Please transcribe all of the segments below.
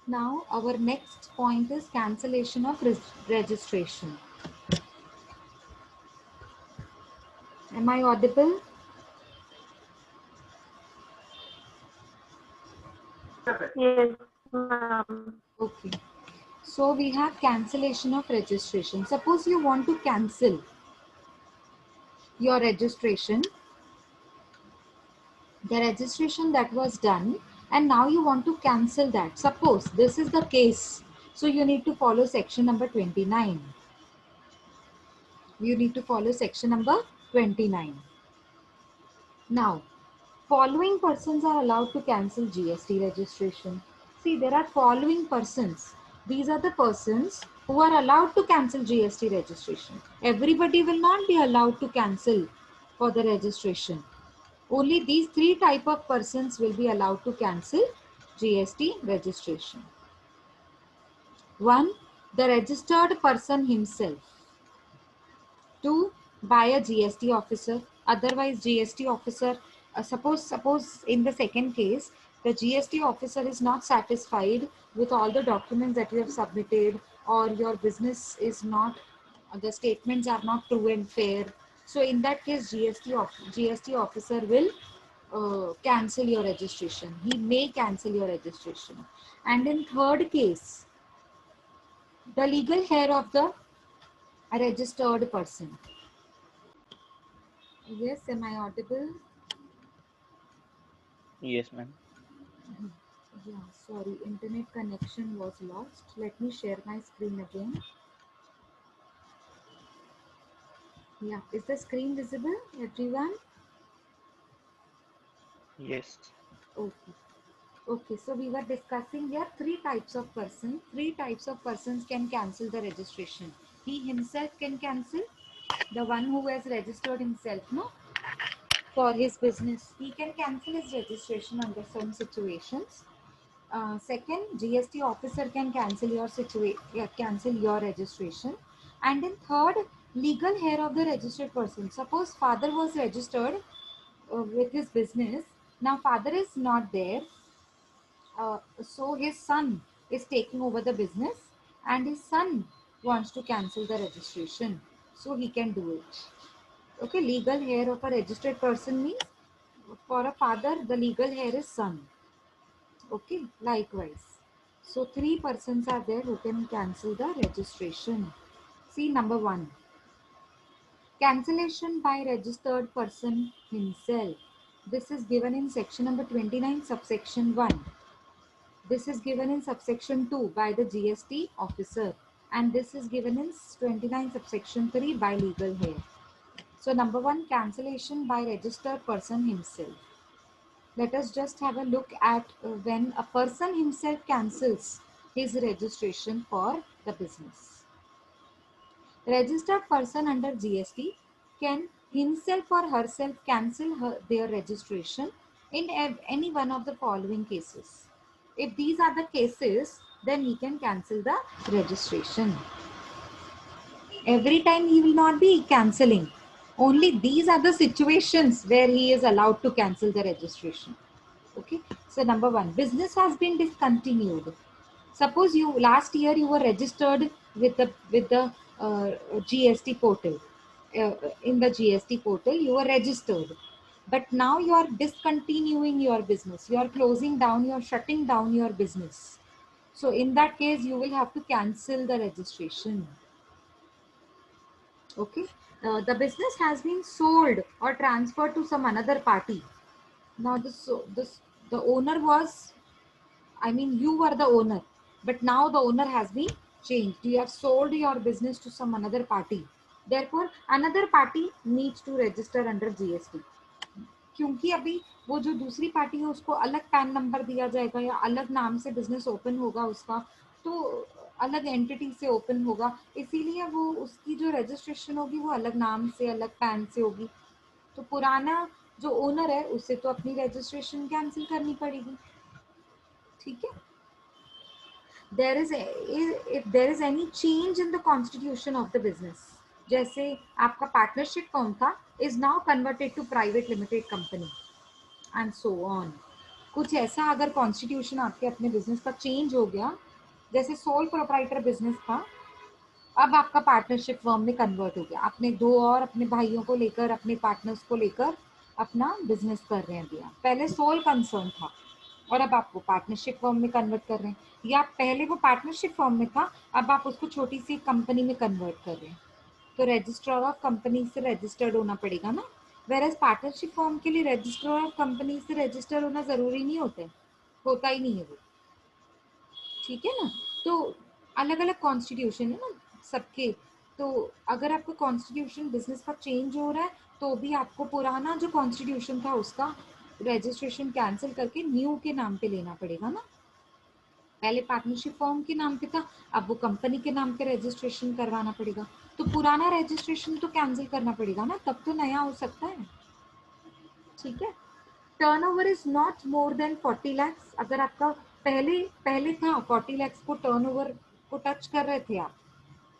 Now our next point is cancellation of registration. Am I audible? Yes, ma'am. Okay. So we have cancellation of registration. Suppose you want to cancel your registration, the registration that was done, and now you want to cancel that. Suppose this is the case. So you need to follow section number 29. You need to follow section number 29. Now, following persons are allowed to cancel GST registration. See, there are following persons. These are the persons who are allowed to cancel GST registration. Everybody will not be allowed to cancel for the registration. Only these three type of persons will be allowed to cancel GST registration. One, the registered person himself. Two, by a GST officer. Otherwise, GST officer, suppose in the second case, the GST officer is not satisfied with all the documents that you have submitted, or your business is not, the statements are not true and fair. So in that case, GST officer will cancel your registration. He may cancel your registration. And in third case, the legal heir of the registered person. Yes, am I audible? Yes, ma'am. Yeah, sorry, internet connection was lost. Let me share my screen again. Yeah, is the screen visible, everyone? Yes. Okay. Okay, so we were discussing here three types of persons. Three types of persons can cancel the registration. He himself can cancel, the one who has registered himself, no, for his business. He can cancel his registration under some situations. Second, GST officer can cancel cancel your registration. And then third, legal heir of the registered person. Suppose father was registered with his business. Now father is not there, so his son is taking over the business, and his son wants to cancel the registration, so he can do it. Okay, legal heir of a registered person means for a father the legal heir is son. Okay, likewise. So three persons are there who can cancel the registration. See number one, cancellation by registered person himself. This is given in section number 29 subsection 1. This is given in subsection 2 by the GST officer, and this is given in 29 subsection 3 by legal heir. So number one, cancellation by registered person himself. Let us just have a look at when a person himself cancels his registration for the business. Registered person under GST can himself or herself cancel their registration in any one of the following cases. If these are the cases, then he can cancel the registration. Every time he will not be cancelling. Only these are the situations where he is allowed to cancel the registration. Okay, so number one, business has been discontinued. Suppose you last year you were registered with the GST portal. In the GST portal you were registered, but now you are discontinuing your business. You are closing down. You are shutting down your business. So in that case, you will have to cancel the registration. Okay, the business has been sold or transferred to some another party. Now the owner was, I mean, you were the owner, but now the owner has been changed. You have sold your business to some another party. Therefore, another party needs to register under GST. क्योंकि अभी वो जो दूसरी party है उसको अलग pan number दिया जाएगा या अलग नाम से बिजनेस ओपन होगा उसका, तो अलग एंटिटी से ओपन होगा, इसीलिए वो उसकी जो रजिस्ट्रेशन होगी वो अलग नाम से अलग पैन से होगी. तो पुराना जो ओनर है उसे तो अपनी रजिस्ट्रेशन कैंसिल करनी पड़ेगी. ठीक है. If there is any change in the constitution of the business, जैसे आपका पार्टनरशिप फॉर्म था, is now converted to private limited company and so on. कुछ ऐसा अगर कॉन्स्टिट्यूशन आपके अपने बिजनेस का चेंज हो गया, जैसे सोल प्रोप्राइटर बिजनेस था, अब आपका पार्टनरशिप फर्म में कन्वर्ट हो गया, आपने दो और अपने भाइयों को लेकर, अपने पार्टनर्स को लेकर अपना बिजनेस कर रहे हैं दिया, पहले सोल कंसर्न था और अब आप वो पार्टनरशिप फर्म में कन्वर्ट कर रहे हैं, या पहले वो पार्टनरशिप फर्म में था, अब आप उसको छोटी सी कंपनी में कन्वर्ट कर रहे हैं, तो रजिस्ट्रार ऑफ कंपनी से रजिस्टर्ड होना पड़ेगा ना। वेरएज पार्टनरशिप फर्म के लिए रजिस्ट्रार ऑफ कंपनी से रजिस्टर्ड होना जरूरी नहीं होता ही नहीं है वो, ठीक है ना। तो अलग अलग कॉन्स्टिट्यूशन है ना सबके, तो अगर आपका कॉन्स्टिट्यूशन बिजनेस का चेंज हो रहा है तो भी आपको पुराना जो कॉन्स्टिट्यूशन था उसका रजिस्ट्रेशन कैंसिल करके न्यू के नाम पे लेना पड़ेगा ना। पहले पार्टनरशिप फॉर्म के नाम पे था, अब वो कंपनी के नाम पे रजिस्ट्रेशन करवाना पड़ेगा, तो पुराना रजिस्ट्रेशन तो कैंसिल करना पड़ेगा ना, तब तो नया हो सकता है, ठीक है। Turnover is not more than 40 lakhs, अगर आपका पहले पहले था 40 lakhs को टर्नओवर को टच कर रहे थे आप,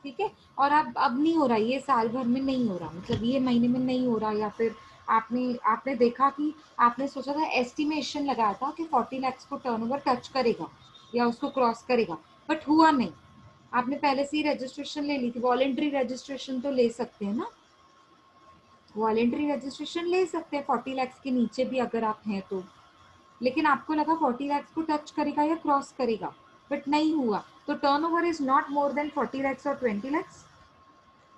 ठीक है, और अब नहीं हो रहा, ये साल भर में नहीं हो रहा, मतलब ये महीने में नहीं हो रहा, या फिर आपने आपने देखा कि आपने सोचा था, एस्टिमेशन लगाया था कि 40 lakhs को टर्नओवर टच करेगा या उसको क्रॉस करेगा, बट हुआ नहीं, आपने पहले से ही रजिस्ट्रेशन ले ली थी, वॉलेंट्री रजिस्ट्रेशन तो ले सकते हैं ना, वॉलेंट्री रजिस्ट्रेशन ले सकते हैं 40 lakhs के नीचे भी अगर आप हैं तो, लेकिन आपको लगा 40 lakhs को टच करेगा या क्रॉस करेगा, बट नहीं हुआ, तो turnover is not more than 40 lakhs और 20 lakhs,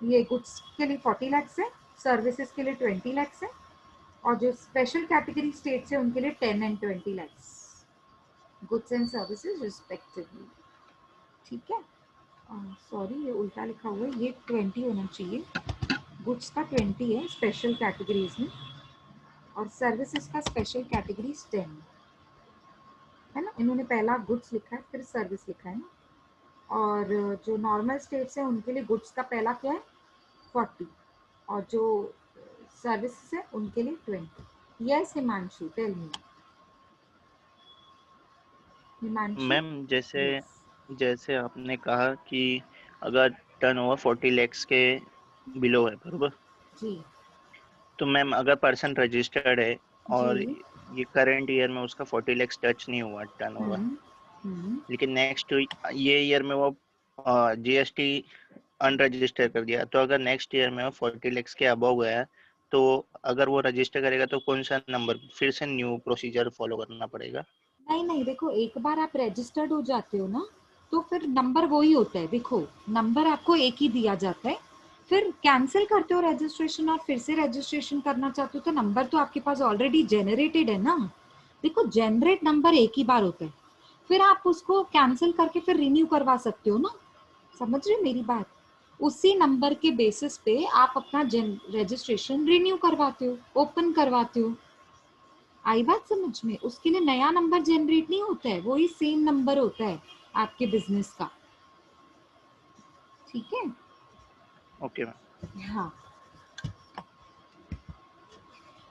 ये गुड्स के लिए 40 lakhs है, सर्विसेज के लिए 20 lakhs है, और जो स्पेशल कैटेगरी स्टेट्स है उनके लिए 10 and 20 lakhs goods and services respectively, ठीक है। सॉरी ये उल्टा लिखा हुआ है, ये 20 होना चाहिए, गुड्स का 20 है स्पेशल कैटेगरीज में, और सर्विसेज का स्पेशल कैटेगरीज 10 है ना, इन्होंने पहला गुड्स लिखा है फिर सर्विस लिखा है ना, और जो नॉर्मल स्टेट्स हैं उनके लिए गुड्स का पहला क्या है 40, और जो सर्विसेज है उनके लिए 20। Yes Himanshu, tell me Himanshu. Ma'am जैसे यस जैसे आपने कहा कि अगर टर्नओवर 40 lakhs के बिलो है, बरोबर, जी तो मैम अगर पर्सन रजिस्टर्ड है और जी। ये करंट ईयर में उसका 40 lakhs टच नहीं हुआ टर्नओवर, हम्म हम्म। लेकिन नेक्स्ट ये ईयर में वो जीएसटी अनरजिस्टर कर दिया, तो अगर नेक्स्ट ईयर में वो 40 lakhs के अबव गया, तो अगर वो रजिस्टर करेगा तो कौन सा नंबर फिर से न्यू प्रोसीजर फॉलो करना पड़ेगा? नहीं नहीं, देखो एक बार आप रजिस्टर्ड हो जाते हो ना, तो फिर नंबर वही होता है, देखो नंबर आपको एक ही दिया जाता है, फिर कैंसिल करते हो रजिस्ट्रेशन और फिर से रजिस्ट्रेशन करना चाहते हो तो नंबर तो आपके पास ऑलरेडी जनरेटेड है ना, देखो जनरेट नंबर एक ही बार होता है, फिर आप उसको कैंसिल करके फिर रिन्यू करवा सकते हो ना, समझ रहे हो मेरी बात, उसी नंबर के बेसिस पे आप अपना रजिस्ट्रेशन रिन्यू करवाते हो, ओपन करवाते हो, आई बात समझ में, उसके लिए नया नंबर जनरेट नहीं होता है, वही सेम नंबर होता है आपके बिजनेस का, ठीक है। Okay ma'am. हाँ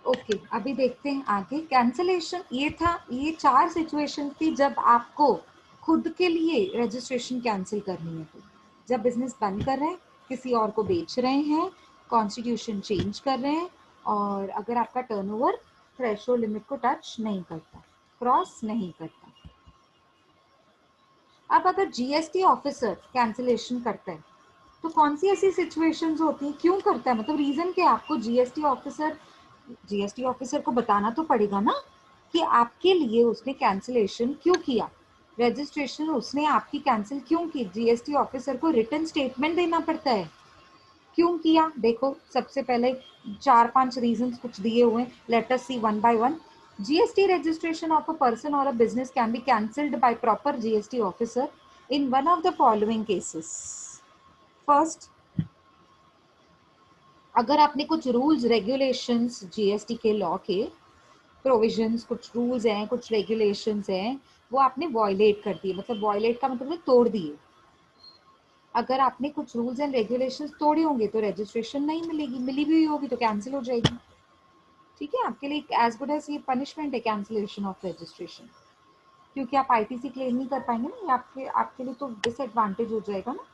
ओके, अभी देखते हैं आगे कैंसलेशन, ये था, ये 4 सिचुएशन थी जब आपको खुद के लिए रजिस्ट्रेशन कैंसिल करनी है, तो जब बिजनेस बंद कर रहे हैं, किसी और को बेच रहे हैं, कॉन्स्टिट्यूशन चेंज कर रहे हैं, और अगर आपका टर्नओवर थ्रेशोल्ड लिमिट को टच नहीं करता, क्रॉस नहीं करता। अब अगर जीएसटी ऑफिसर कैंसिलेशन करता है तो कौन सी ऐसी सिचुएशंस होती हैं, क्यों करता है, मतलब रीजन क्या है, आपको जीएसटी ऑफिसर को बताना तो पड़ेगा ना कि आपके लिए उसने कैंसिलेशन क्यों किया, रजिस्ट्रेशन उसने आपकी कैंसिल क्यों की, जीएसटी ऑफिसर को रिटन स्टेटमेंट देना पड़ता है, क्यों किया, देखो सबसे पहले 4-5 रीजंस कुछ दिए हुए हैं, let us see one by one. GST registration of a person or a business can be cancelled by proper GST officer in one of the following cases. First, अगर आपने कुछ रूल्स रेगुलेशंस जीएसटी के law के provisions, कुछ rules हैं, कुछ regulations हैं, वो आपने वॉयलेट कर दिए, मतलब वॉयलेट का मतलब तोड़ दिए, अगर आपने कुछ रूल्स एंड रेगुलेशंस तोड़े होंगे तो रजिस्ट्रेशन नहीं मिलेगी, मिली भी होगी तो कैंसिल हो जाएगी, ठीक है, आपके लिए एज गुड एज ये पनिशमेंट है कैंसिलेशन ऑफ रजिस्ट्रेशन, क्योंकि आप आईटीसी क्लेम नहीं कर पाएंगे ना, ये आपके आपके लिए तो डिसएडवांटेज हो जाएगा ना,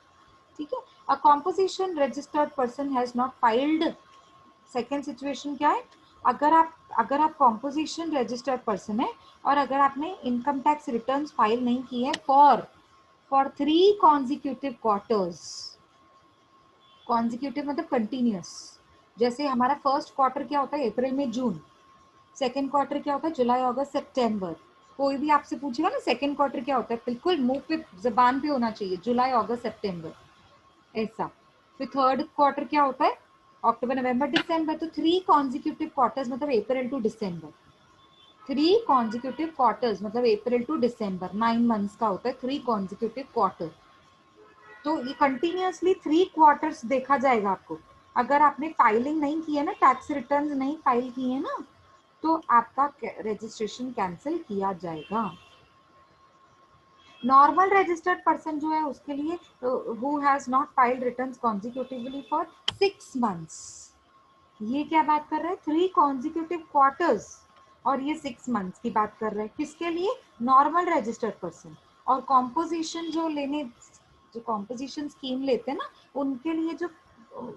ठीक है। A composition registered person has not filed, second situation क्या है, अगर आप अगर आप कॉम्पोजिशन रजिस्टर्ड पर्सन है और अगर आपने इनकम टैक्स रिटर्न्स फाइल नहीं की है फॉर 3 कॉन्जिक्यूटिव क्वार्टर्स, कॉन्जिक्यूटिव मतलब कंटिन्यूस, जैसे हमारा फर्स्ट क्वार्टर क्या होता है अप्रैल में जून, सेकेंड क्वार्टर क्या होता है जुलाई अगस्त सितंबर, कोई भी आपसे पूछेगा ना सेकेंड क्वार्टर क्या होता है, बिल्कुल मुंह पे जबान पे होना चाहिए जुलाई अगस्त सितंबर ऐसा। फिर थर्ड क्वार्टर क्या होता है अक्टूबर नवंबर दिसंबर, तो 3 कॉन्जिक्यूटिव क्वार्टर्स मतलब अप्रैल टू दिसंबर, 3 कॉन्जिक्यूटिव क्वार्टर्स मतलब अप्रैल टू दिसंबर 9 मंथ्स का होता है 3 कॉन्जिक्यूटिव क्वार्टर। तो ये कंटिन्यूअसली 3 क्वार्टर्स देखा जाएगा आपको। अगर आपने फाइलिंग नहीं की है ना, टैक्स रिटर्न्स नहीं फाइल किए हैं ना, तो आपका रजिस्ट्रेशन कैंसिल किया जाएगा। नॉर्मल रजिस्टर्ड पर्सन जो है उसके लिए who has not filed returns consecutively for 6 months, ये क्या बात कर रहे हैं 3 कॉन्जिक्यूटिव क्वार्टर्स, और ये 6 मंथ्स की बात कर रहे हैं किसके लिए, नॉर्मल रजिस्टर्ड पर्सन। और कॉम्पोजिशन जो लेने, जो कॉम्पोजिशन स्कीम लेते हैं ना, उनके लिए जो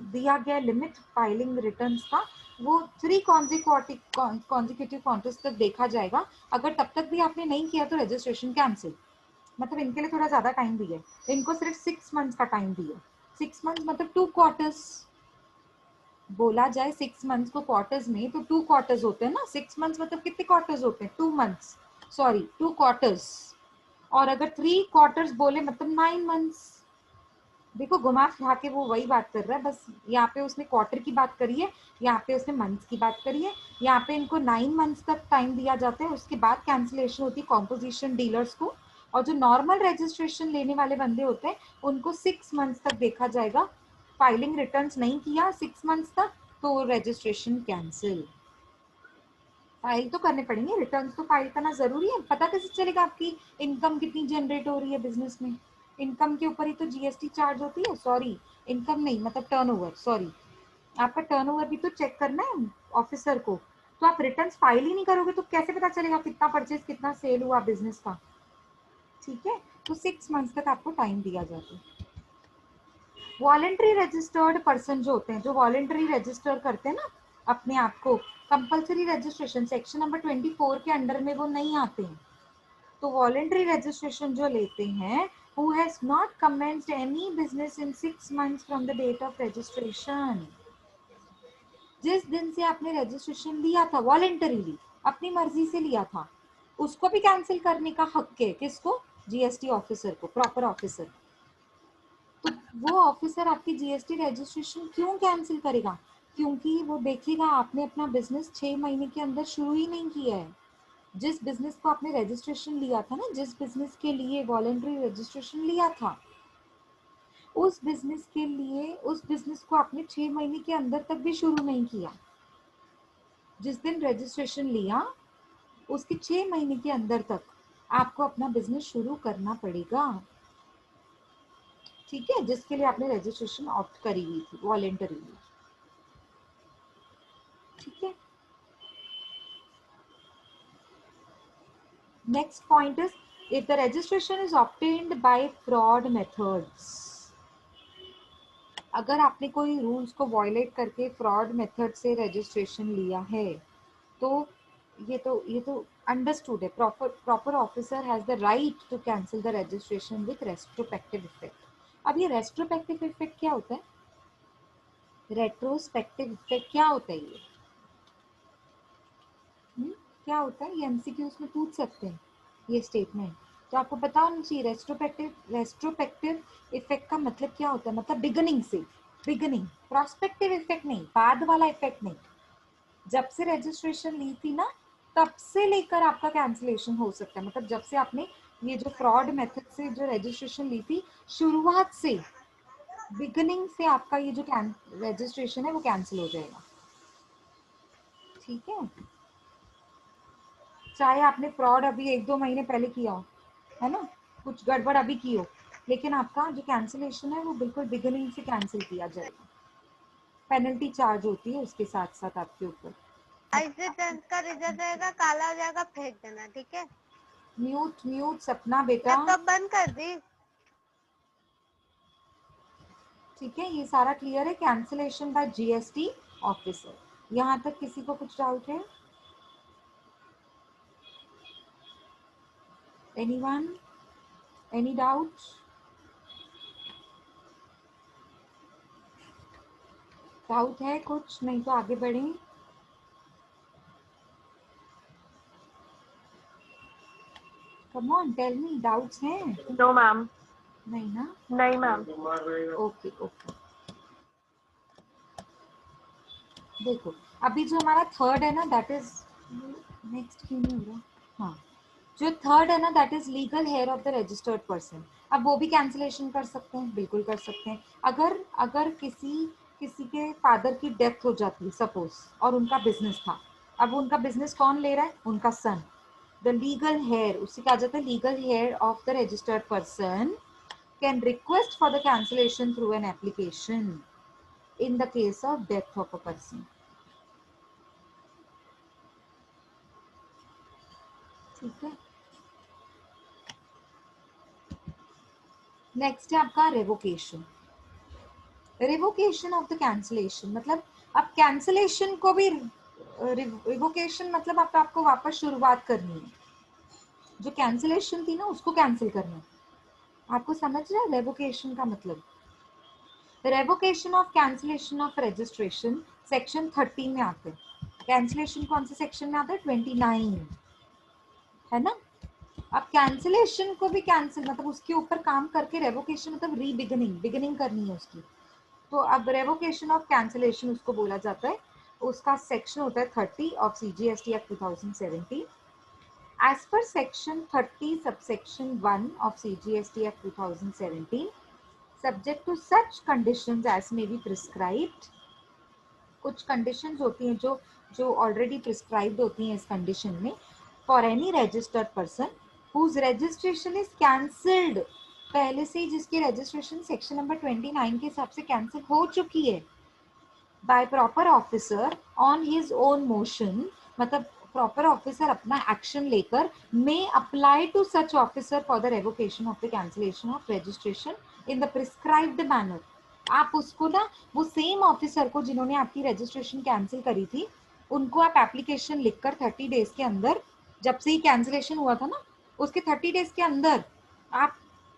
दिया गया लिमिट फाइलिंग रिटर्न्स का वो 3 कॉन्जिक्यूटिव क्वार्टर्स तक देखा जाएगा। अगर तब तक भी आपने नहीं किया तो रजिस्ट्रेशन कैंसिल। मतलब इनके लिए थोड़ा ज्यादा टाइम दिया है, इनको सिर्फ 6 मंथ्स का टाइम दिया, 6 मंथ्स मतलब 2 क्वार्टर्स बोला जाए। 6 मंथ्स को क्वार्टर्स में तो 2 क्वार्टर्स होते हैं ना, 6 मंथ्स मतलब कितने क्वार्टर्स होते हैं 2 मंथ्स, सॉरी 2 क्वार्टर्स। और अगर 3 क्वार्टर्स बोले मतलब 9 मंथ्स। देखो घुमा फिरा के वो वही बात कर रहा है, बस यहाँ पे उसने क्वार्टर की बात करी है, यहाँ पे उसने मंथ्स की बात करी है। यहाँ पे इनको 9 मंथ्स तक टाइम दिया जाता है, उसके बाद कैंसिलेशन होती है कॉम्पोजिशन डीलर्स को। और जो नॉर्मल रजिस्ट्रेशन लेने वाले बंदे होते हैं उनको 6 मंथ्स तक देखा जाएगा। फाइलिंग रिटर्न्स नहीं किया 6 मंथ्स तक तो रजिस्ट्रेशन कैंसिल। फाइल तो करने पड़ेंगे, रिटर्न्स तो फाइल करना जरूरी है। पता कैसे चलेगा आपकी इनकम कितनी जनरेट हो रही है बिजनेस में, इनकम के ऊपर ही तो जीएसटी चार्ज होती है, सॉरी इनकम नहीं मतलब टर्नओवर, सॉरी आपका टर्नओवर भी तो चेक करना है ऑफिसर को। तो आप रिटर्न्स फाइल ही नहीं करोगे तो कैसे पता चलेगा कितना परचेज कितना सेल हुआ बिजनेस का। ठीक है, तो 6 मंथ्स तक आपको टाइम दिया जाता है। वॉलेंट्री रजिस्टर्ड पर्सन जो होते हैं, जो वॉलेंट्री रजिस्टर करते हैं ना अपने आप को, कंपल्सरी रजिस्ट्रेशन सेक्शन नंबर 24 के अंडर में वो नहीं आते हैं। तो वॉलेंट्री रजिस्ट्रेशन जो लेते हैं who has not commenced any business in 6 months from the date of registration, जिस दिन से आपने रजिस्ट्रेशन लिया था वॉलेंटरीली अपनी मर्जी से लिया था, उसको भी कैंसिल करने का हक है किसको, जीएसटी ऑफिसर को, प्रॉपर ऑफिसर। तो वो ऑफिसर आपकी जीएसटी रजिस्ट्रेशन क्यों कैंसिल करेगा, क्योंकि वो देखेगा आपने अपना बिजनेस 6 महीने के अंदर शुरू ही नहीं किया है। जिस बिजनेस को आपने रजिस्ट्रेशन लिया था ना, जिस बिजनेस के लिए वॉलेंट्री रजिस्ट्रेशन लिया था, उस बिजनेस के लिए, उस बिजनेस को आपने 6 महीने के अंदर तक भी शुरू नहीं किया। जिस दिन रजिस्ट्रेशन लिया उसके 6 महीने के अंदर तक आपको अपना बिजनेस शुरू करना पड़ेगा। ठीक है, जिसके लिए आपने रजिस्ट्रेशन ऑप्ट करी हुई थी वॉलेंटरीली। ठीक है, next point is if the registration is obtained by fraud methods, अगर आपने कोई रूल्स को वायलेट करके फ्रॉड मेथड से रजिस्ट्रेशन लिया है तो ये तो अंडरस्टूड है, proper officer has the right to cancel the registration with retrospective effect. अब ये रेट्रोस्पेक्टिव इफेक्ट क्या होता है, रेट्रोस्पेक्टिव इफेक्ट क्या होता है ये क्या होता है, ये एमसीक्यूज में पूछ सकते हैं ये स्टेटमेंट, तो आपको पता होना चाहिए। रेट्रोस्पेक्टिव इफेक्ट का मतलब क्या होता है, मतलब बिगनिंग से, बिगनिंग, प्रोस्पेक्टिव इफेक्ट नहीं, बाद वाला इफेक्ट नहीं। जब से रजिस्ट्रेशन ली थी ना तब से लेकर आपका कैंसिलेशन हो सकता है, मतलब जब से आपने ये जो फ्रॉड मेथड से जो रजिस्ट्रेशन ली थी, शुरुआत से, बिगनिंग से आपका ये जो रजिस्ट्रेशन है वो कैंसिल हो जाएगा। ठीक है, चाहे आपने फ्रॉड अभी 1-2 महीने पहले किया हो, है ना, कुछ गड़बड़ अभी की हो, लेकिन आपका जो कैंसिलेशन है वो बिल्कुल बिगिनिंग से कैंसिल किया जाएगा। पेनल्टी चार्ज होती है उसके साथ साथ आपके ऊपर। ऐसे टेंथ का रिजल्ट रहेगा, काला हो जाएगा, फेंक देना। ठीक है, म्यूट म्यूट सपना बेटा, लैपटॉप बंद कर दी। ठीक है, ये सारा क्लियर है, कैंसिलेशन बाय जीएसटी ऑफिसर। यहाँ तक किसी को कुछ डाउट है? Anyone, any doubt? डाउट है कुछ? नहीं तो आगे बढ़ें। Come on tell me, doubts हैं? No ma'am. नहीं ना? नहीं मैम। Okay okay. देखो अभी जो हमारा थर्ड है ना, दैट इज नेक्स्ट क्यों नहीं हो रहा? हाँ, जो थर्ड है ना, that is legal heir of the registered person. अब वो भी कैंसिलेशन कर सकते हैं, बिल्कुल कर सकते हैं। अगर अगर किसी के फादर की डेथ हो जाती सपोज, और उनका बिजनेस था, अब उनका बिजनेस कौन ले रहा है? उनका सन। द लीगल हेयर, उसी कहा जाता है legal heir of the registered person can request for the cancellation through an application in the case of death of a person. ठीक है। नेक्स्ट है आपका revocation. Revocation of the cancellation मतलब अब कैंसिलेशन को भी, रिवोकेशन मतलब आपको वापस शुरुआत करनी है। जो कैंसिलेशन थी ना उसको कैंसिल करना है। आपको समझ रहा है रेवोकेशन का मतलब? Revocation of cancellation of registration section 30 में आते हैं। कैंसिलेशन कौन से सेक्शन में आता है? 29 है ना। अब कैंसिलेशन को भी कैंसिल मतलब उसके ऊपर काम करके, रेवोकेशन मतलब बिगिनिंग करनी है उसकी। तो अब रेवोकेशन ऑफ कैंसिलेशन उसको बोला जाता है। उसका सेक्शन होता है 30 of CGST act 2017। As per section 30 subsection 1 of CGST act 2017, subject to such conditions as may be prescribed. कुछ कंडीशंस होती हैं जो ऑलरेडी प्रिस्क्राइब्ड होती हैं इस कंडीशन में। For any registered person whose registration is cancelled, पहले से ही जिसकी रजिस्ट्रेशन सेक्शन नंबर 29 के हिसाब से कैंसिल हो चुकी है, by proper officer on his own motion, मतलब प्रॉपर ऑफिसर अपना एक्शन लेकर, may apply to such officer for the revocation of the cancellation of registration in the prescribed manner. आप उसको ना, वो सेम ऑफिसर को जिन्होंने आपकी रजिस्ट्रेशन कैंसिल करी थी, उनको आप एप्लीकेशन लिखकर 30 डेज के अंदर, जब से ही कैंसिलेशन हुआ था ना उसके 30 डेज के अंदर आप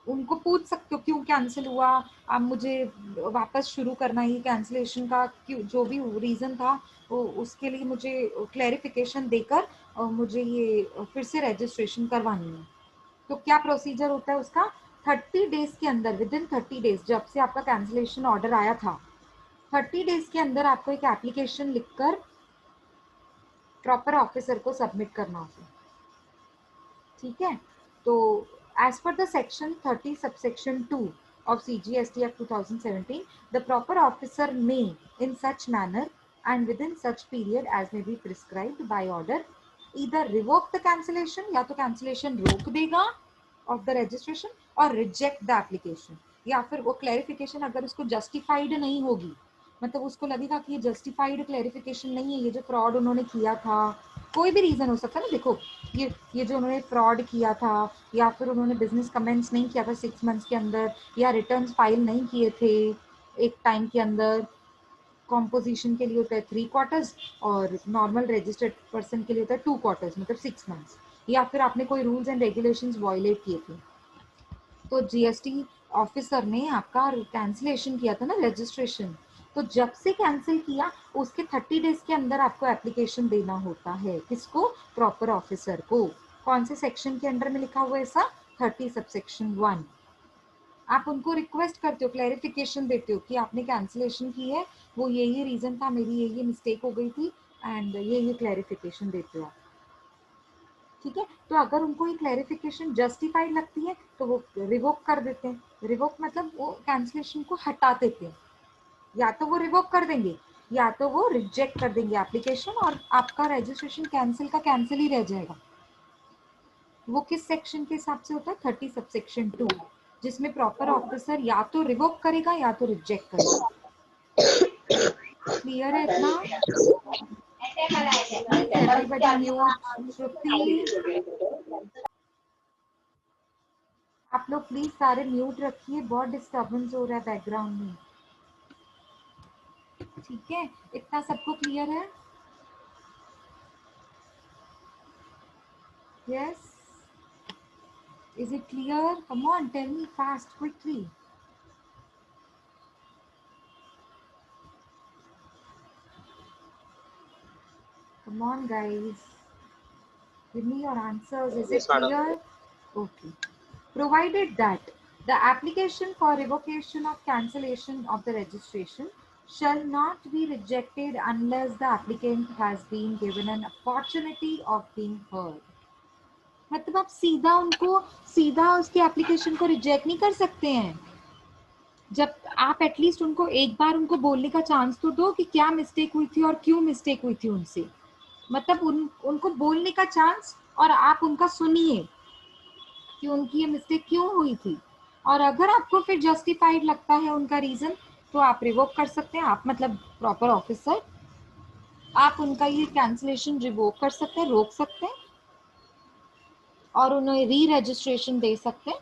उनको पूछ सकते हो क्यों कैंसिल हुआ, अब मुझे वापस शुरू करना है कैंसिलेशन का, क्यों जो भी रीज़न था वो उसके लिए मुझे क्लैरिफिकेशन देकर मुझे ये फिर से रजिस्ट्रेशन करवानी है। तो क्या प्रोसीजर होता है उसका? 30 डेज के अंदर, विद इन 30 डेज जब से आपका कैंसिलेशन ऑर्डर आया था, 30 डेज के अंदर आपको एक एप्लीकेशन लिखकर प्रॉपर ऑफिसर को सबमिट करना होगा। ठीक है। तो as per the section 30 subsection 2 of CGST Act 2017, the proper officer may in such manner and within such period as may be prescribed by order either revoke the cancellation, या तो cancellation रोक देगा of the registration, और reject the application, या फिर वो clarification अगर उसको justified नहीं होगी, मतलब उसको लगेगा कि ये जस्टिफाइड क्लैरिफिकेशन नहीं है, ये जो फ्रॉड उन्होंने किया था, कोई भी रीज़न हो सकता है ना। देखो ये जो उन्होंने फ्रॉड किया था, या फिर उन्होंने बिजनेस कमेंट्स नहीं किया था 6 मंथ्स के अंदर, या रिटर्न्स फाइल नहीं किए थे एक टाइम के अंदर, कॉम्पोजिशन के लिए होता है 3 क्वार्टर्स और नॉर्मल रजिस्टर्ड पर्सन के लिए होता है 2 क्वार्टर्स मतलब 6 मंथ्स, या फिर आपने कोई रूल्स एंड रेगुलेशंस वायलेट किए थे, तो जीएसटी ऑफिसर ने आपका कैंसिलेशन किया था ना रजिस्ट्रेशन, तो जब से कैंसिल किया उसके 30 डेज के अंदर आपको एप्लीकेशन देना होता है। किसको? प्रॉपर ऑफिसर को। कौन से सेक्शन के अंडर में लिखा हुआ है ऐसा? 30 सबसेक्शन 1। आप उनको रिक्वेस्ट करते हो, क्लैरिफिकेशन देते हो कि आपने कैंसिलेशन की है, वो ये रीजन था, मेरी ये मिस्टेक हो गई थी, एंड ये क्लैरिफिकेशन देते हो आप। ठीक है। तो अगर उनको ये क्लैरिफिकेशन जस्टिफाइड लगती है तो वो रिवोक कर देते हैं। रिवोक मतलब वो कैंसिलेशन को हटा देते हैं, या तो वो रिवोक कर देंगे या तो वो रिजेक्ट कर देंगे एप्लीकेशन, और आपका रजिस्ट्रेशन कैंसिल का कैंसिल ही रह जाएगा। वो किस सेक्शन के हिसाब से होता है? 30 सबसेक्शन 2, जिसमें प्रॉपर ऑफिसर या तो रिवोक करेगा या तो रिजेक्ट करेगा। क्लियर है इतना? Everybody mute. श्रुति, आप लोग प्लीज सारे म्यूट रखिए, बहुत डिस्टर्बेंस हो रहा है बैकग्राउंड में। ठीक है, इतना सबको क्लियर है? Yes. Is it clear? Come on, tell me fast, quickly. Come on, guys. Give me your answers. Is it Yes, madam. clear? Okay. Provided that the application for revocation of cancellation of the registration shall not be rejected unless the applicant has been given an opportunity of being heard. मतलब आप सीधा उसके application को reject नहीं कर सकते हैं, जब आप एटलीस्ट उनको एक बार उनको बोलने का चांस तो दो कि क्या मिस्टेक हुई थी और क्यों मिस्टेक हुई थी उनसे, मतलब उनको बोलने का चांस, और आप उनका सुनिए कि उनकी ये मिस्टेक क्यों हुई थी, और अगर आपको फिर जस्टिफाइड लगता है उनका रीजन तो आप रिवोक कर सकते हैं। आप मतलब प्रॉपर ऑफिसर, आप उनका ये कैंसिलेशन रिवोक कर सकते हैं, रोक सकते हैं और उन्हें री रजिस्ट्रेशन दे सकते हैं,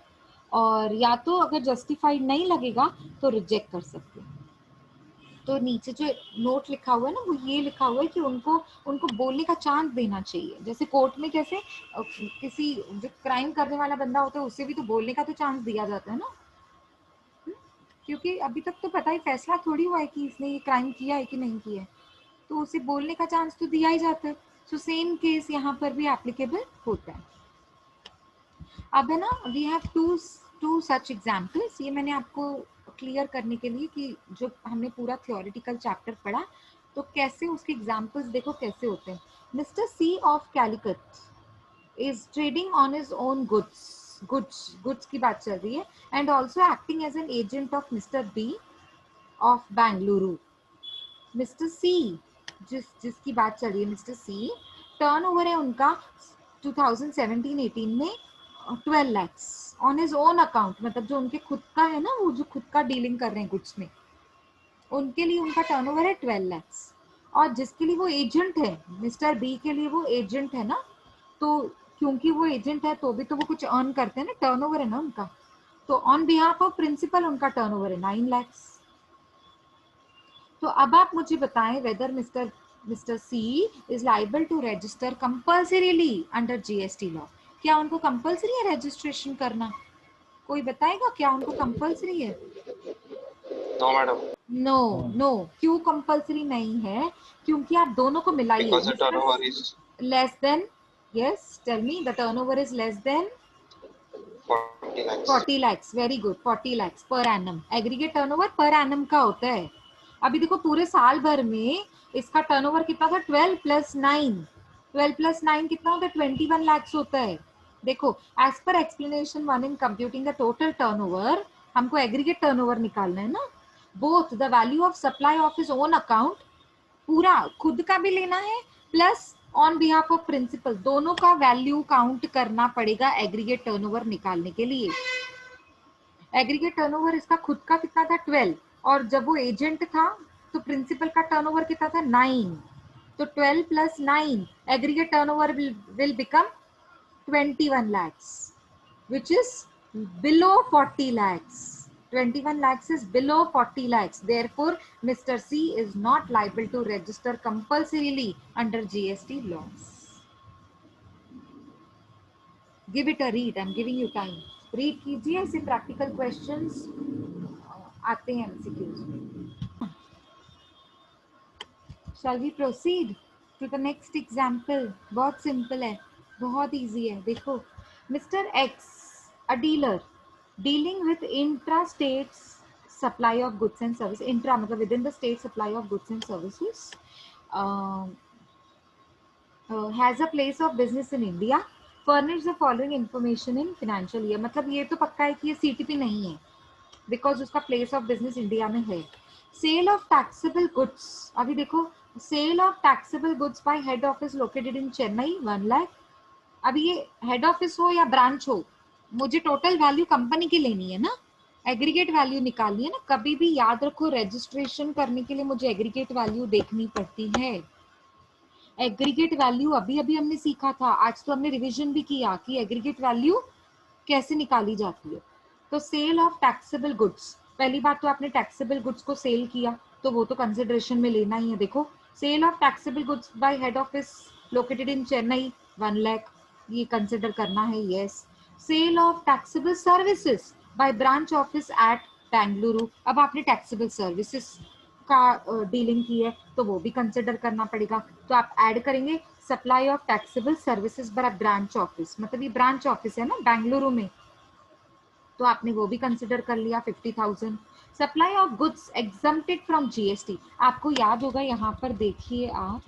और या तो अगर जस्टिफाइड नहीं लगेगा तो रिजेक्ट कर सकते हैं। तो नीचे जो नोट लिखा हुआ है ना, वो ये लिखा हुआ है कि उनको बोलने का चांस देना चाहिए। जैसे कोर्ट में कैसे किसी जो क्राइम करने वाला बंदा होता है उसे भी तो बोलने का तो चांस दिया जाता है ना, क्योंकि अभी तक तो पता ही फैसला थोड़ी हुआ है कि इसने ये क्राइम किया है कि नहीं किया है, तो उसे बोलने का चांस तो दिया ही जाता है। सो सेम केस यहाँ पर भी एप्लीकेबल होता है। अब है ना, we have to such examples. ये मैंने आपको क्लियर करने के लिए कि जो हमने पूरा थियोरिटिकल चैप्टर पढ़ा तो कैसे उसके एग्जाम्पल्स देखो कैसे होते हैं। Mister C of Calicut is trading on his own goods की बात चल रही है, and also acting as an agent of Mister B of Bengaluru. Mister C जिसकी बात चल रही है, मिस्टर सी टर्नओवर है उनका 2017-18 में 12 lakhs on his own account, मतलब जो उनके खुद का है ना, वो जो खुद का डीलिंग कर रहे हैं गुड्स में, उनके लिए उनका टर्नओवर है 12 lakhs। और जिसके लिए वो एजेंट है, मिस्टर बी के लिए वो एजेंट है ना, तो क्योंकि वो एजेंट है तो भी तो वो कुछ अर्न करते हैं ना, टर्नओवर है ना उनका, तो ऑन बिहाफ ऑफ प्रिंसिपल उनका टर्नओवर है 9 lakhs। तो अब आप मुझे बताएं whether Mr C is liable to register compulsorily under GST law. क्या उनको कंपल्सरी है रजिस्ट्रेशन करना? कोई बताएगा क्या उनको कंपल्सरी है? No madam. नो, क्यों कंपल्सरी नहीं है? क्योंकि आप दोनों को मिलाइए। Because the turnover is less than, yes tell me, the turnover is less than 40 lakhs. 40 lakhs, very good, 40 lakhs per annum. Aggregate turnover per annum का होता है। अभी देखो पूरे साल भर में इसका टर्नओवर कितना था, 12 + 9, 12 + 9 कितना होता है, 21 lakhs होता है। देखो as per explanation 1 in computing the total turnover, हमको एग्रीगेट टर्नओवर निकालना है ना। Both the value of supply of his own account, पूरा खुद का भी लेना है, plus on behalf of principal, दोनों का वैल्यू काउंट करना पड़ेगा एग्रीगेट टर्नओवर निकालने के लिए। एग्रीगेट टर्नओवर इसका खुद का कितना था, 12, और जब वो एजेंट था तो प्रिंसिपल का टर्नओवर कितना था, 9, तो 12 + 9 aggregate turnover will become 21 lakhs, which is below 40 lakhs. 21 lakhs is below 40 lakhs. Therefore, Mr. C is not liable to register compulsorily under GST laws. Give it a read. I'm giving you time. Read कीजिए, ऐसे practical questions आते हैं MCQs में. Shall we proceed to the next example? बहुत simple है, बहुत easy है. देखो, Mr. X, a dealer, dealing with intra-state supply of goods and services. Intra मतलब within the state supply of goods and services. Has a place of business in India. Furnish the following information in financial year. मतलब ये तो पक्का है कि ये CTP नहीं है, बिकॉज उसका प्लेस ऑफ बिजनेस इंडिया में है। सेल ऑफ टैक्सेबल गुड्स, अभी देखो, sale of taxable goods by head office located in Chennai 1 lakh. अभी ये हेड ऑफिस हो या ब्रांच हो, मुझे टोटल वैल्यू कंपनी की लेनी है ना, एग्रीगेट वैल्यू निकालनी है ना। कभी भी याद रखो, रजिस्ट्रेशन करने के लिए मुझे एग्रीगेट वैल्यू देखनी पड़ती है। एग्रीगेट वैल्यू अभी अभी हमने सीखा था, आज तो हमने रिवीजन भी किया कि एग्रीगेट वैल्यू कैसे निकाली जाती है। तो सेल ऑफ टैक्सेबल गुड्स, पहली बात तो आपने टैक्सेबल गुड्स को सेल किया तो वो तो कंसिडरेशन में लेना ही है। देखो, sale of taxable goods by head office located in Chennai 1 lakh, ये कंसिडर करना है, yes. Sale of taxable services by branch office at Bengaluru. अब आपने टैक्सेबल सर्विसेज का डीलिंग की है तो वो भी कंसिडर करना पड़ेगा, तो आप ऐड करेंगे supply of taxable services by branch office, मतलब ये ब्रांच ऑफिस है ना बेंगलुरु में, तो आपने वो भी कंसिडर कर लिया 50,000। Supply of goods exempted from GST, आपको याद होगा यहाँ पर देखिए आप,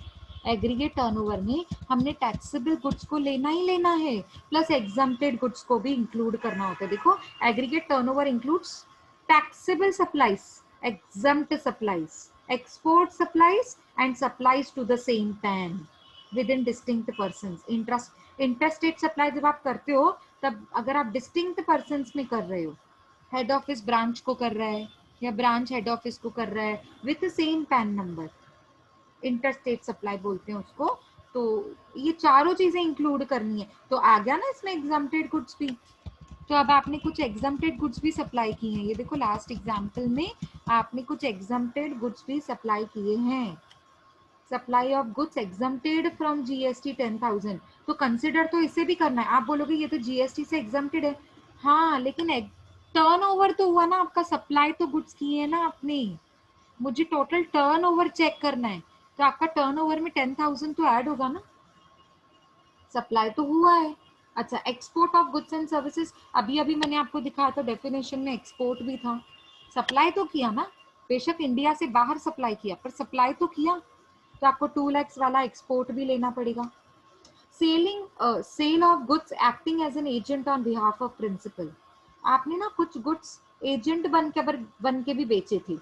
एग्रीगेट टर्नओवर में हमने टैक्सेबल गुड्स को लेना ही लेना है, प्लस एग्जम्प्टेड गुड्स को भी इंक्लूड करना होता है। देखो aggregate turnover includes taxable supplies, exempt supplies, export supplies and supplies to the same PAN within distinct persons. Intrastate supply जब आप करते हो तब अगर आप डिस्टिंक्ट पर्सन्स में कर रहे हो, हेड ऑफिस ब्रांच को कर रहा है या ब्रांच हेड ऑफिस को कर रहा है with same pan number, interstate supply बोलते हैं उसको। तो ये चारों चीजें इंक्लूड करनी है, तो आ गया ना इसमें एग्जाम्प्टेड गुड्स भी। तो अब आपने कुछ एग्जाम्प्टेड गुड्स भी सप्लाई किए हैं, ये देखो लास्ट एग्जाम्पल में आपने कुछ एग्जाम्प्टेड गुड्स भी सप्लाई किए हैं। Supply of goods exempted from GST 10,000, तो कंसिडर तो इसे भी करना है। आप बोलोगे ये तो जीएसटी से एग्जम्प्टेड है, हाँ लेकिन टर्नओवर तो हुआ ना आपका, सप्लाई तो गुड्स किए हैं ना आपने, मुझे टोटल टर्नओवर चेक करना है, तो आपका टर्नओवर में 10,000 तो ऐड होगा ना, सप्लाई तो हुआ है। अच्छा, export of goods and services, अभी अभी मैंने आपको दिखाया था डेफिनेशन में एक्सपोर्ट भी था, सप्लाई तो किया ना, बेशक इंडिया से बाहर सप्लाई किया पर सप्लाई तो किया, तो आपको 2 lakhs वाला एक्सपोर्ट भी लेना पड़ेगा। Sale of goods acting as an agent on behalf of principal, आपने ना कुछ गुड्स एजेंट बन के भी बेचे थे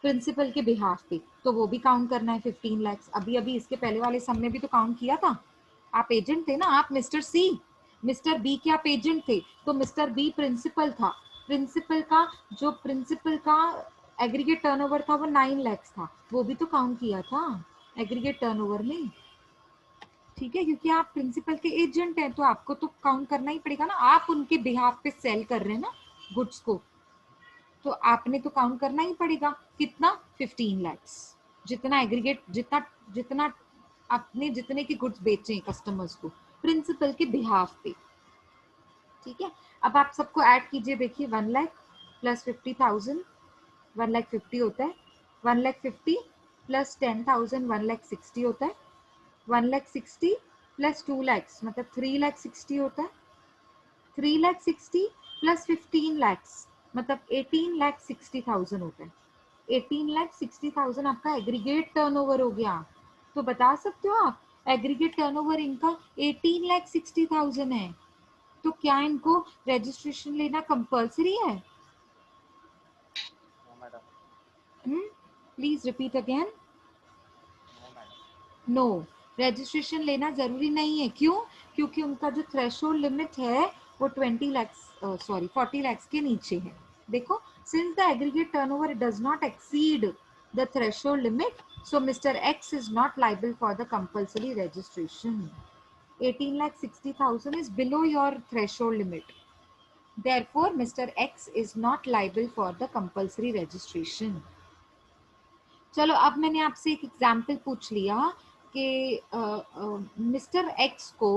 प्रिंसिपल के बिहाफ पे, तो वो भी काउंट करना है 15 lakhs। अभी अभी इसके पहले वाले सम में भी तो काउंट किया था, आप एजेंट थे ना, आप मिस्टर बी के आप एजेंट थे, तो मिस्टर बी प्रिंसिपल था, प्रिंसिपल का एग्रीगेट टर्नओवर था वो 9 lakhs था, वो भी तो काउंट किया था एग्रीगेट टर्नओवर में, ठीक है, क्योंकि आप प्रिंसिपल के एजेंट हैं तो आपको तो काउंट करना ही पड़ेगा ना, आप उनके बिहाफ पे सेल कर रहे हैं ना गुड्स को, तो आपने तो काउंट करना ही पड़ेगा। कितना? 15 lakhs, जितना एग्रीगेट, जितना आपने जितने की गुड्स बेचे कस्टमर्स को प्रिंसिपल के बिहाफ पे, ठीक है। अब आप सबको ऐड कीजिए, देखिए 1 lakh प्लस 50,000 1 lakh 50 होता है, 1 lakh 50 प्लस 10,000 1 lakh 60 होता है, 1 lakh 60 प्लस 2 lakhs मतलब 3 lakh 60 होता है, 3 lakh 60 प्लस 15 lakhs मतलब 18 lakh 60,000 होता है, 18 lakh 60,000 आपका एग्रीगेट टर्नओवर हो गया। तो बता सकते हो आप एग्रीगेट टर्नओवर इनका 18 lakh 60,000 है, तो क्या इनको रजिस्ट्रेशन लेना कंपल्सरी है? Please repeat again. No, registration लेना जरूरी नहीं है। क्यों? क्योंकि उनका जो थ्रेशोल्ड लिमिट है वो 40 lakhs के नीचे है। देखो, since the aggregate turnover does not exceed the threshold limit, so Mr. X is not liable for the compulsory registration. 18 lakh 60,000 is below your threshold limit. Therefore, Mr. X is not liable for the compulsory registration. चलो, अब मैंने आपसे एक example पूछ लिया कि mister x को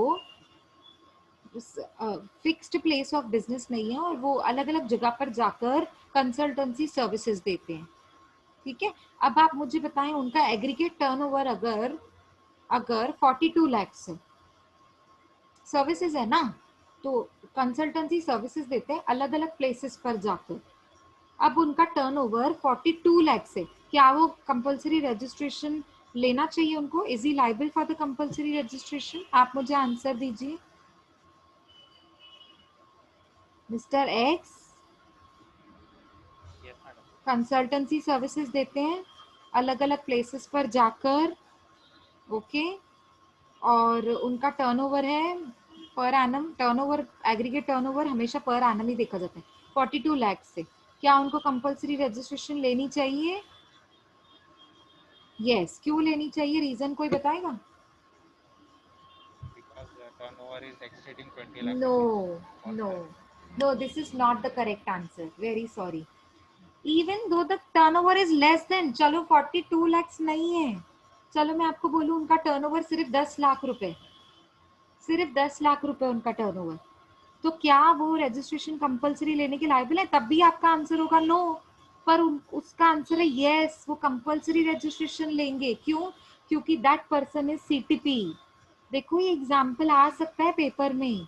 fixed place of business नहीं है और वो अलग अलग जगह पर जाकर कंसल्टेंसी सर्विसेज देते हैं, ठीक है। अब आप मुझे बताएं उनका एग्रीगेट टर्नओवर अगर 42 lakhs है, सर्विसेज है ना, तो कंसल्टेंसी सर्विसेज देते हैं अलग अलग प्लेसेस पर जाकर। अब उनका टर्नओवर 42 lakhs है, क्या वो कंपल्सरी रजिस्ट्रेशन लेना चाहिए उनको? Is he liable for the compulsory registration? आप मुझे आंसर दीजिए। मिस्टर एक्स कंसल्टेंसी सर्विसेज देते हैं अलग अलग प्लेसेस पर जाकर, ओके, और उनका टर्नओवर है per annum, turnover aggregate turnover हमेशा पर एनम ही देखा जाता है 42 lakhs से, क्या उनको कंपल्सरी रजिस्ट्रेशन लेनी चाहिए? यस, क्यों लेनी चाहिए? रीजन कोई बताएगा? Because the turnover is exceeding 20 lakhs. No, this is not the correct answer. Very sorry. Even though the turnover is less than, चलो 42 lakhs नहीं है, चलो मैं आपको बोलूं उनका टर्नओवर सिर्फ 10 लाख रुपए, सिर्फ 10 लाख रुपए उनका टर्नओवर, तो क्या वो रजिस्ट्रेशन कंपलसरी लेने के लायबल है? तब भी आपका आंसर होगा नो, पर उसका आंसर है यस, वो कंपलसरी रजिस्ट्रेशन लेंगे। क्यों? क्योंकि दैट पर्सन इज सीटीपी। देखो ये एग्जाम्पल आ सकता है पेपर में,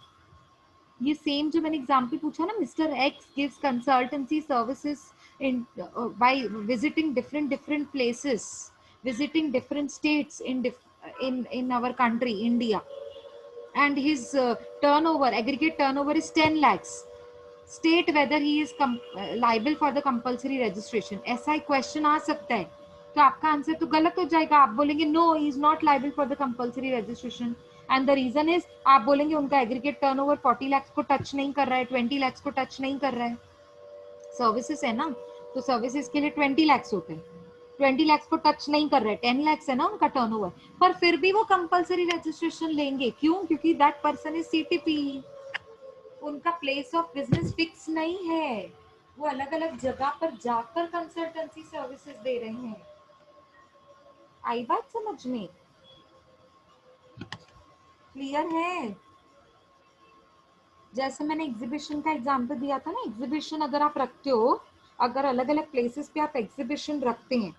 ये सेम जो मैंने एग्जाम्पल पूछा ना, mister x gives consultancy services in by visiting different places, visiting different states in our country India, and his turnover, aggregate turnover is 10 lakhs. State whether he is liable for the compulsory registration. ऐसा ही question आ सकता है, तो आपका answer तो गलत हो जाएगा। आप बोलेंगे no, he is not liable for the compulsory registration, and the reason is, आप बोलेंगे उनका एग्रीगेट टर्नओवर 40 लाख को टच नहीं कर रहा है, 20 लाख को टच नहीं कर रहा है। सर्विसेज है ना, तो सर्विसेज के लिए 20 लाख होते हैं, 20 लाख को टच नहीं कर रहे, 10 लाख है ना उनका टर्नओवर, पर फिर भी वो कंपलसरी रजिस्ट्रेशन लेंगे। क्यों? क्योंकि दैट पर्सन इज सीटीपी, उनका प्लेस ऑफ बिजनेस फिक्स नहीं है, वो अलग अलग जगह पर जाकर कंसल्टेंसी सर्विसेज दे रहे हैं। आई बात समझ में? क्लियर है? जैसे मैंने एग्जीबिशन का एग्जांपल दिया था ना, एग्जीबिशन अगर आप रखते हो, अगर अलग अलग प्लेसेस पे आप एग्जीबिशन रखते हैं,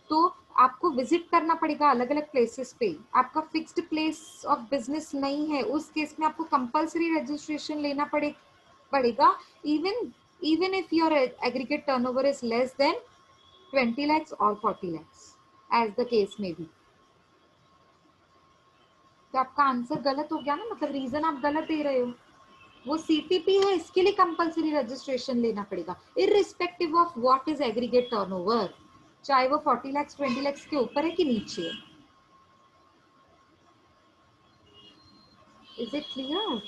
तो आपको विजिट करना पड़ेगा अलग अलग प्लेसेस पे, आपका फिक्स्ड प्लेस ऑफ बिजनेस नहीं है, उस केस में आपको कंपलसरी रजिस्ट्रेशन लेना पड़ेगा, even if your aggregate turnover is less then 20 lakhs और 40 lakhs, एज द केस में भी। तो आपका आंसर गलत हो गया ना, मतलब रीजन आप गलत दे रहे हो। वो सीटीपी है, इसके लिए कंपलसरी रजिस्ट्रेशन लेना पड़ेगा, irrespective of what is aggregate turnover, चाहे वो 40 lakhs 20 lakhs के ऊपर है कि नीचे है। Is it clear?